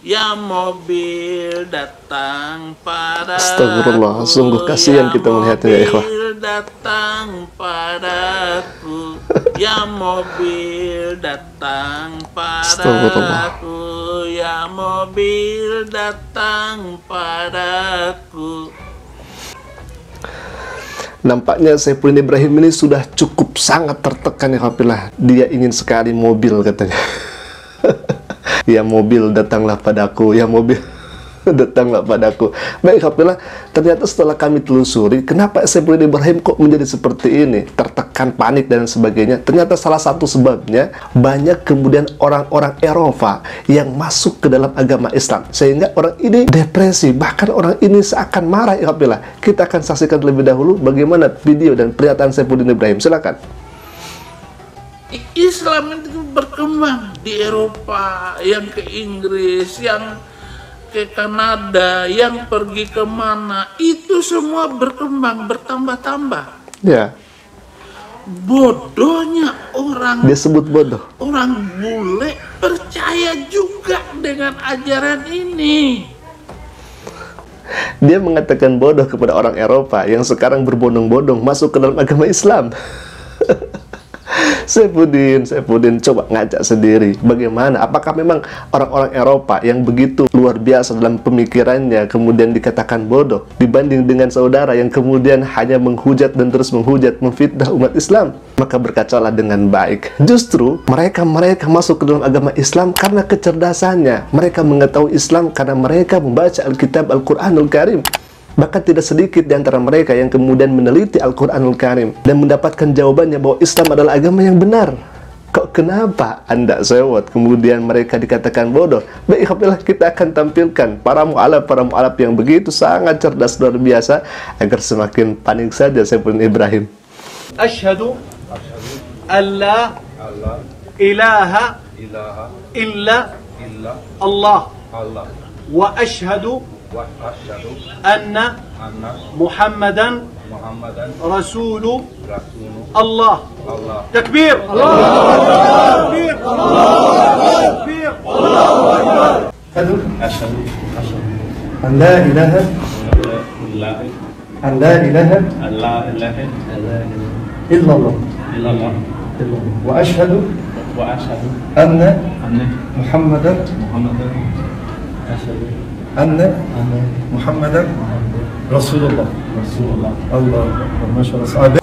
ya mobil datang padaku. Astagfirullah, sungguh kasihan kita melihatnya ya ikhwah. Mobil datang padaku, ya mobil datang padaku, ya mobil datang padaku. Nampaknya Saifuddin Ibrahim ini sudah cukup sangat tertekan ya kafilah. Dia ingin sekali mobil katanya. Ya mobil datanglah padaku, ya mobil datanglah padaku. Baik kafilah, ternyata setelah kami telusuri, kenapa Saifuddin Ibrahim kok menjadi seperti ini? Tertekan, panik dan sebagainya. Ternyata salah satu sebabnya banyak kemudian orang-orang Eropa yang masuk ke dalam agama Islam, sehingga orang ini depresi, bahkan orang ini seakan marah ya kafilah. Kita akan saksikan terlebih dahulu bagaimana video dan pernyataan Saifuddin Ibrahim. Silakan. Islam itu berkembang di Eropa, yang ke Inggris, yang ke Kanada, yang pergi kemana, itu semua berkembang, bertambah-tambah. Ya. Bodohnya orang, Dia sebut bodoh. orang bule percaya juga dengan ajaran ini. Dia mengatakan bodoh kepada orang Eropa yang sekarang berbondong-bondong masuk ke dalam agama Islam. Saifuddin coba ngajak sendiri. Bagaimana? Apakah memang orang-orang Eropa yang begitu luar biasa dalam pemikirannya kemudian dikatakan bodoh dibanding dengan saudara yang kemudian hanya menghujat dan terus menghujat, memfitnah umat Islam? Maka berkacalah dengan baik. Justru mereka masuk ke dalam agama Islam karena kecerdasannya. Mereka mengetahui Islam karena mereka membaca Alkitab Al-Quranul Karim. Bahkan tidak sedikit di antara mereka yang kemudian meneliti Al-Quranul Karim dan mendapatkan jawabannya bahwa Islam adalah agama yang benar. Kok kenapa Anda sewot kemudian mereka dikatakan bodoh? Baik, alhamdulillah kita akan tampilkan para mu'alaf yang begitu sangat cerdas luar biasa agar semakin panik saja Saifuddin Ibrahim. Asyhadu an la ilaha illa Allah wa asyhadu anna Muhammadan Rasulu Allah. Takbir. Takbir. Takbir. Asyhadu an la ilaha illallah wa asyhadu anna Muhammadan Rasulullah. Allah. Masyaallah.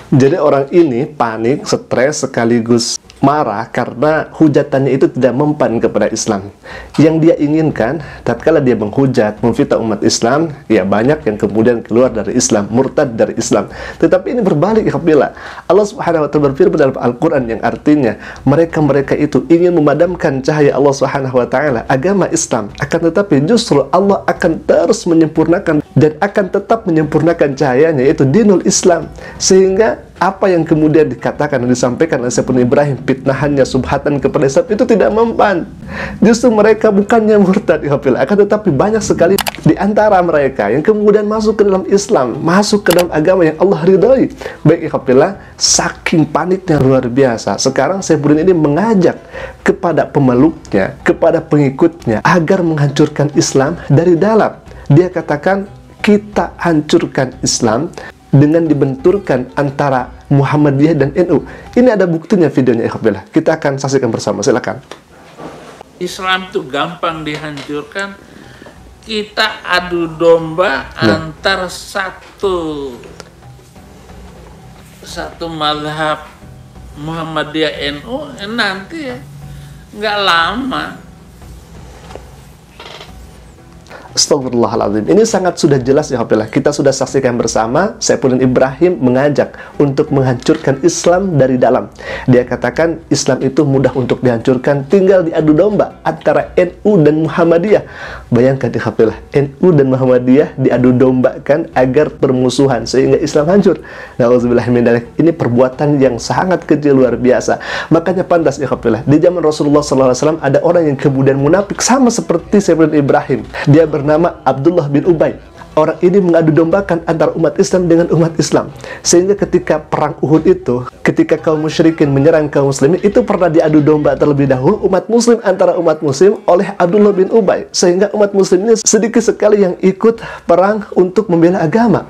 Jadi orang ini panik, stres, sekaligus marah karena hujatannya itu tidak mempan kepada Islam. Yang dia inginkan, tatkala dia menghujat, memfitnah umat Islam, ya banyak yang kemudian keluar dari Islam, murtad dari Islam. Tetapi ini berbalik apabila Allah Subhanahu wa taala berfirman dalam Al-Qur'an yang artinya mereka itu ingin memadamkan cahaya Allah Subhanahu wa taala, agama Islam, akan tetapi justru Allah akan terus menyempurnakan dan akan tetap menyempurnakan cahayanya, yaitu dinul Islam. Sehingga apa yang kemudian dikatakan dan disampaikan oleh Saifuddin Ibrahim, fitnahannya, subhatan kepada Islam, itu tidak mempan. Justru mereka bukannya murtad, akan tetapi banyak sekali di antara mereka yang kemudian masuk ke dalam Islam, masuk ke dalam agama yang Allah ridhoi. Baik, saking paniknya luar biasa. Sekarang Saifuddin ini mengajak kepada pemeluknya, kepada pengikutnya agar menghancurkan Islam dari dalam. Dia katakan, kita hancurkan Islam dengan dibenturkan antara Muhammadiyah dan NU. Ini ada buktinya videonya, ikhwabillah. Kita akan saksikan bersama, silakan. Islam itu gampang dihancurkan. Kita adu domba antar satu mazhab Muhammadiyah NU, nanti ya nggak lama. Astagfirullahaladzim. Ini sangat sudah jelas ya Hafilah. Kita sudah saksikan bersama Saifuddin Ibrahim mengajak untuk menghancurkan Islam dari dalam. Dia katakan Islam itu mudah untuk dihancurkan, tinggal diadu domba antara NU dan Muhammadiyah. Bayangkan ya Hafilah, NU dan Muhammadiyah diadu dombakan agar bermusuhan sehingga Islam hancur. Nauzubillah min dzalik. Ini perbuatan yang sangat kecil, luar biasa. Makanya pantas ya Hafilah, di zaman Rasulullah SAW ada orang yang kemudian munafik sama seperti Saifuddin Ibrahim. Dia bernama Abdullah bin Ubay. Orang ini mengadu dombakan antara umat Islam dengan umat Islam. Sehingga ketika perang Uhud itu, ketika kaum musyrikin menyerang kaum muslimin, itu pernah diadu domba terlebih dahulu umat muslim antara umat muslim oleh Abdullah bin Ubay. Sehingga umat muslim ini sedikit sekali yang ikut perang untuk membela agama.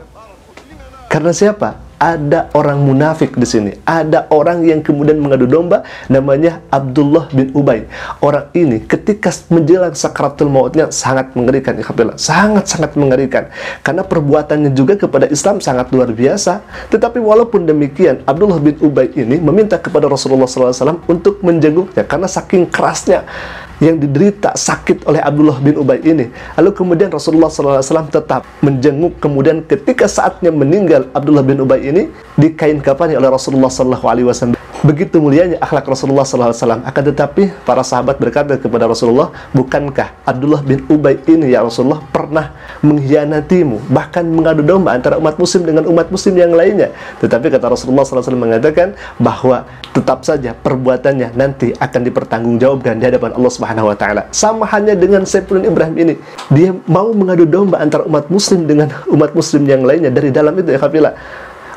Karena siapa? Ada orang munafik di sini. Ada orang yang kemudian mengadu domba, namanya Abdullah bin Ubay. Orang ini ketika menjelang sakaratul mautnya sangat mengerikan, sangat-sangat mengerikan. Karena perbuatannya juga kepada Islam sangat luar biasa. Tetapi walaupun demikian, Abdullah bin Ubay ini meminta kepada Rasulullah SAW untuk menjenguknya karena saking kerasnya yang diderita sakit oleh Abdullah bin Ubay ini. Lalu kemudian Rasulullah SAW tetap menjenguk. Kemudian ketika saatnya meninggal Abdullah bin Ubay ini, dikain kafani oleh Rasulullah SAW. Begitu mulianya akhlak Rasulullah SAW. Akan tetapi para sahabat berkata kepada Rasulullah, bukankah Abdullah bin Ubay ini ya Rasulullah pernah mengkhianatimu, bahkan mengadu domba antara umat muslim dengan umat muslim yang lainnya? Tetapi kata Rasulullah SAW mengatakan bahwa tetap saja perbuatannya nanti akan dipertanggungjawabkan di hadapan Allah Subhanahu wa taala. Sama hanya dengan Saifuddin Ibrahim ini, dia mau mengadu domba antara umat muslim dengan umat muslim yang lainnya dari dalam itu ya Hafilah.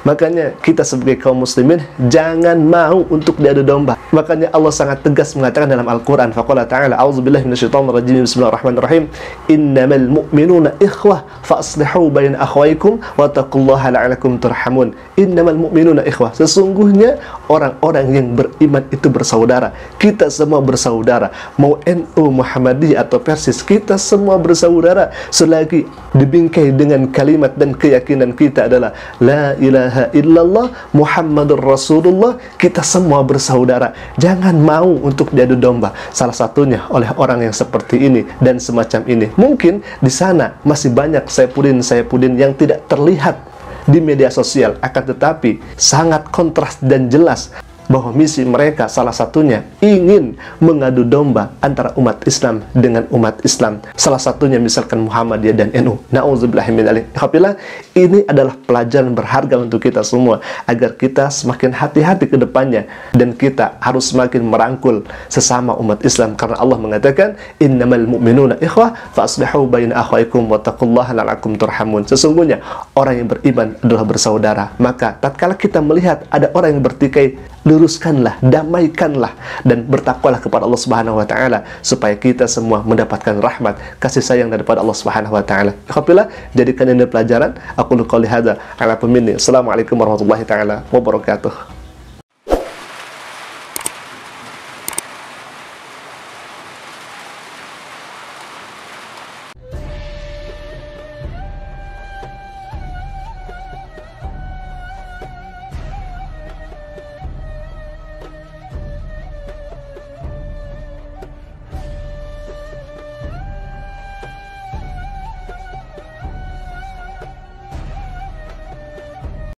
Makanya kita sebagai kaum muslimin jangan mau untuk diadu domba. Makanya Allah sangat tegas mengatakan dalam Al-Quran, faqala ta'ala, a'udzubillahi minasyaitonirrajim, bismillahirrahmanirrahim, innamal mu'minuna ikhwah fa'aslihu baina akhwaykum wattaqullaha la'alakum turhamun. Innamal mu'minuna ikhwah, sesungguhnya orang-orang yang beriman itu bersaudara. Kita semua bersaudara, mau NU, Muhammadiyah atau Persis, kita semua bersaudara selagi dibingkai dengan kalimat dan keyakinan kita adalah la ilaha illallah Muhammadur Rasulullah. Kita semua bersaudara. Jangan mau untuk diadu domba salah satunya oleh orang yang seperti ini dan semacam ini. Mungkin di sana masih banyak Saifuddin yang tidak terlihat di media sosial, akan tetapi sangat kontras dan jelas bahwa misi mereka salah satunya ingin mengadu domba antara umat Islam dengan umat Islam. Salah satunya misalkan Muhammadiyah dan NU. Nauzubillahi min dzalik. Alhamdulillah, ini adalah pelajaran berharga untuk kita semua agar kita semakin hati-hati ke depannya dan kita harus semakin merangkul sesama umat Islam karena Allah mengatakan innamal mu'minuna ikhwah fa'aslihu baina akhwaykum wattaqullaha la'alakum turhamun. Sesungguhnya orang yang beriman adalah bersaudara. Maka tatkala kita melihat ada orang yang bertikai, luruskanlah, damaikanlah, dan bertakwalah kepada Allah Subhanahu wa taala supaya kita semua mendapatkan rahmat, kasih sayang daripada Allah Subhanahu wa taala. Alhamdulillah, jadikan ini pelajaran. Aku qouli hadza ala minni. Assalamualaikum warahmatullahi taala wabarakatuh.